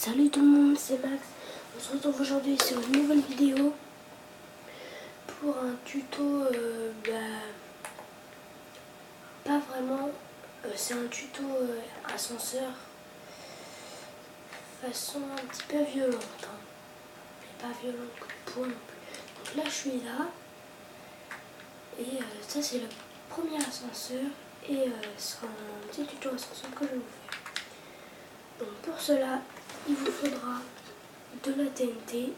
Salut tout le monde, c'est Max. On se retrouve aujourd'hui sur une nouvelle vidéo pour un tuto, pas vraiment, c'est un tuto ascenseur façon un petit peu violente, hein. Mais pas violente coup de poing non plus. Donc là je suis là et ça c'est le premier ascenseur et ce sera un petit tuto ascenseur que je vais vous faire. Donc pour cela il vous faudra de la TNT,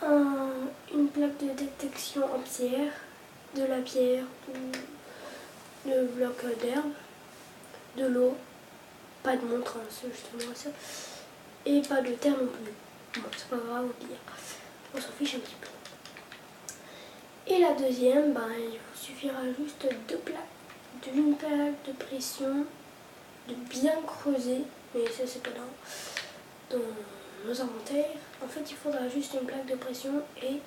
une plaque de détection en pierre, de la pierre ou de bloc d'herbe, de l'eau, pas de montre, hein, c'est justement ça, et pas de terre non plus. Bon, c'est pas grave, au pire, on s'en fiche un petit peu. Et la deuxième, il vous suffira juste d'une plaque de pression, de bien creuser, mais ça c'est pas dans nos inventaires. En fait, il faudra juste une plaque de pression et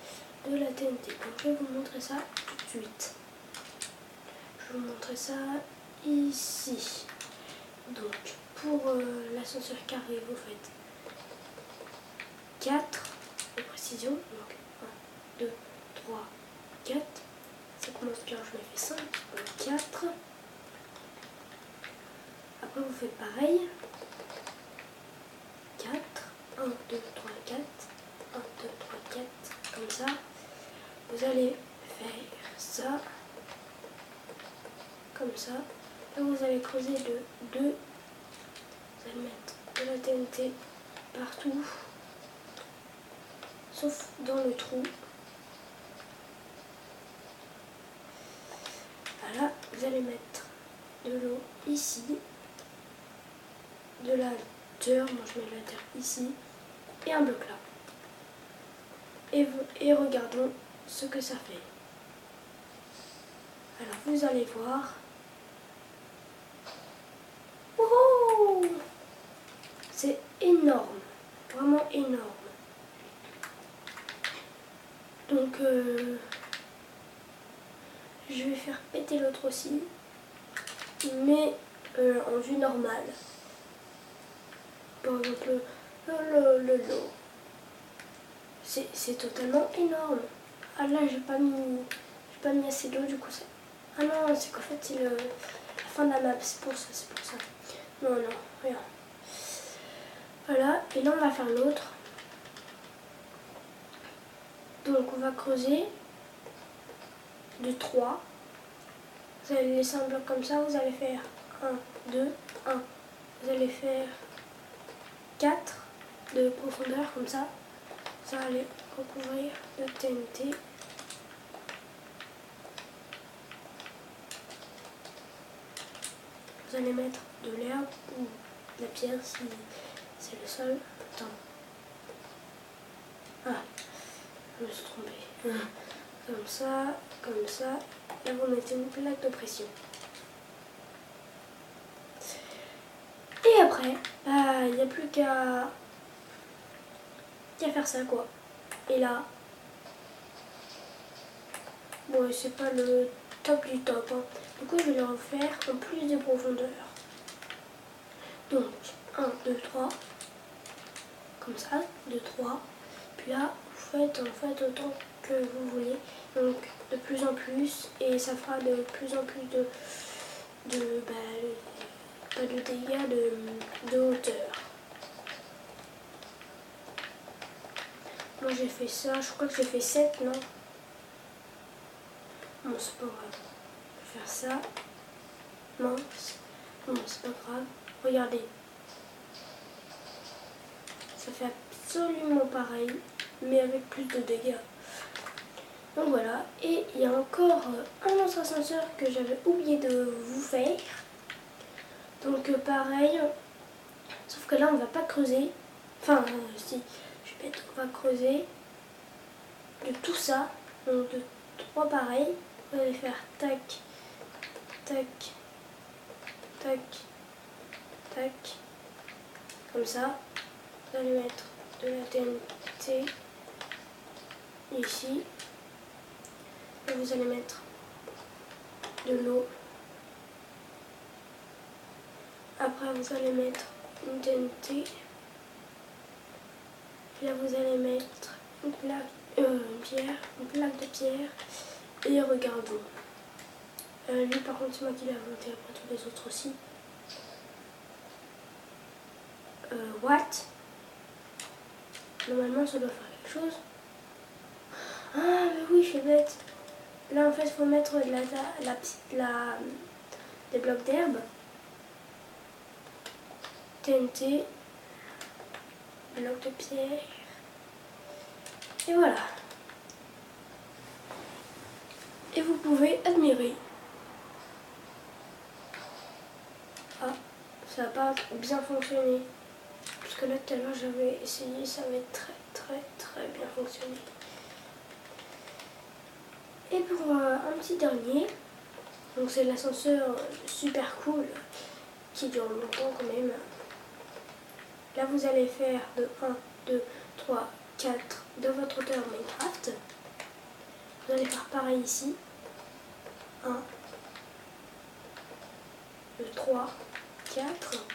de la TNT. Donc je vais vous montrer ça tout de suite. Je vais vous montrer ça ici. Donc pour l'ascenseur carré, vous faites 4 de précision. Donc 1, 2, 3, 4. Ça commence bien, je l'ai fait 5. Donc 4. Après vous faites pareil. 4. 1, 2, 3, 4. 1, 2, 3, 4. Comme ça. Vous allez faire ça. Comme ça. Là vous allez creuser de 2. Vous allez mettre de la TNT partout. Sauf dans le trou. Voilà. Vous allez mettre de l'eau ici. De la terre. Moi je mets de la terre ici. Et un bloc là. Et regardons ce que ça fait. Alors vous allez voir. Oh, c'est énorme, vraiment énorme. Donc je vais faire péter l'autre aussi, mais en vue normale. Par exemple le lot. C'est totalement énorme. Ah là j'ai pas mis assez d'eau du coup ça. Ah non, c'est qu'en fait c'est la fin de la map, c'est pour ça. Non, rien. Voilà, et là on va faire l'autre. Donc on va creuser de 3. Vous allez laisser un bloc comme ça, vous allez faire 1, 2, 1. Vous allez faire 4 de profondeur comme ça. Ça va aller recouvrir de TNT. Vous allez mettre de l'herbe ou de la pierre si c'est le sol. Attends. Ah, je me suis trompée. Comme ça, comme ça. Là vous mettez une plaque de pression. Et après, il n'y a plus qu'à faire ça quoi. Et là, bon c'est pas le top du top, hein. Du coup je vais le refaire en plus de profondeur. Donc 1, 2, 3. Comme ça, 2, 3. Puis là, vous faites en fait autant que vous voulez. Donc de plus en plus. Et ça fera de plus en plus pas de dégâts de hauteur. Moi j'ai fait ça, je crois que j'ai fait 7, non? Bon, c'est pas grave. Je vais faire ça. Non, c'est pas grave. Regardez. Ça fait absolument pareil, mais avec plus de dégâts. Donc voilà. Et il y a encore un autre ascenseur que j'avais oublié de vous faire. Donc pareil. Sauf que là, on va pas creuser. Enfin, si. Je vais on va creuser de tout ça. Donc de 3 pareils. Vous allez faire tac, tac, tac, tac, comme ça. Vous allez mettre de la TNT ici. Et vous allez mettre de l'eau. Après vous allez mettre une TNT. Puis là vous allez mettre une plaque, une plaque de pierre. Et regardons. Lui par contre c'est moi qui l'ai inventé, après tous les autres aussi. What? Normalement ça doit faire quelque chose. Ah mais oui je suis bête. Là en fait il faut mettre des blocs d'herbe. TNT. Bloc de pierre. Et voilà. Et vous pouvez admirer. Ah, ça n'a pas bien fonctionné. Parce que là tout à l'heure j'avais essayé, ça avait très bien fonctionné. Et pour un petit dernier, donc c'est l'ascenseur super cool qui dure longtemps quand même. Là vous allez faire de 1, 2, 3, 4 de votre hauteur Minecraft. Vous allez faire pareil ici. 1, 2, 3, 4.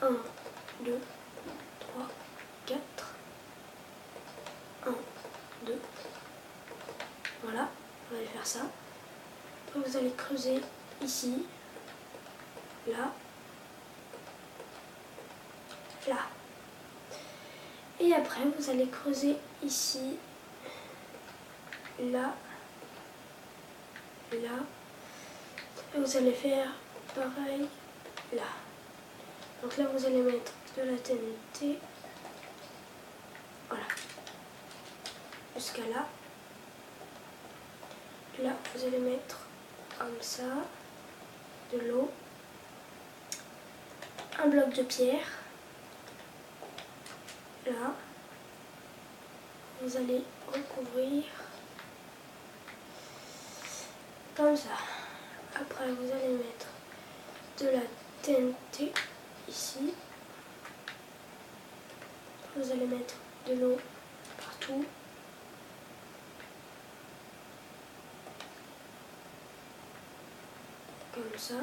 1, 2, 3, 4. 1, 2. Voilà, vous allez faire ça. Après vous allez creuser ici, là, là. Et après vous allez creuser ici, là, là. Et vous allez faire pareil là. Donc là vous allez mettre de la TNT. Voilà. Jusqu'à là. Là vous allez mettre comme ça de l'eau. Un bloc de pierre. Là. Vous allez recouvrir. Comme ça. Après vous allez mettre de la TNT ici. Vous allez mettre de l'eau partout. Comme ça.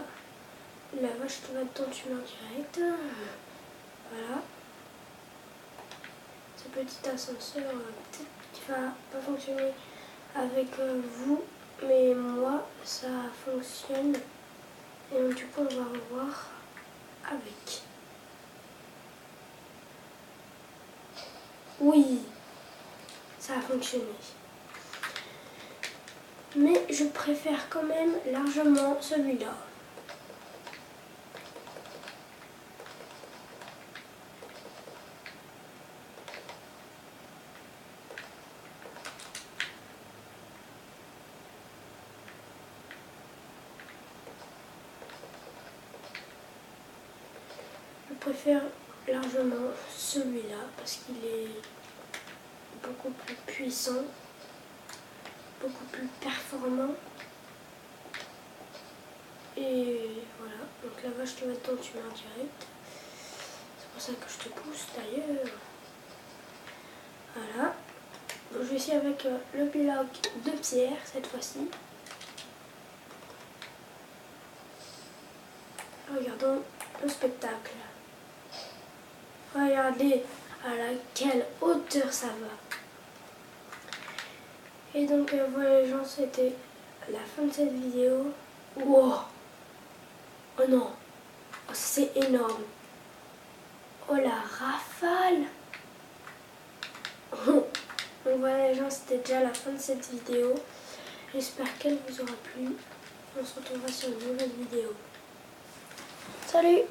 La vache qui va dedans, tu mets en direct. Voilà. Ce petit ascenseur, peut-être qu'il va pas fonctionner avec vous, mais moi ça fonctionne. Et donc, du coup on va revoir avec. Oui, ça a fonctionné. Mais je préfère quand même largement celui-là. Je préfère largement celui-là parce qu'il est beaucoup plus puissant, beaucoup plus performant. Et voilà, donc la vache qui va dedans, tu mets en direct. C'est pour ça que je te pousse d'ailleurs. Voilà. Donc je vais essayer avec le bloc de pierre cette fois-ci. Regardons le spectacle. Regardez à quelle hauteur ça va. Et donc voilà les gens, c'était la fin de cette vidéo. Wow. Oh non, oh, c'est énorme. Oh la rafale. Donc voilà les gens, c'était déjà la fin de cette vidéo. J'espère qu'elle vous aura plu. On se retrouvera sur une nouvelle vidéo. Salut!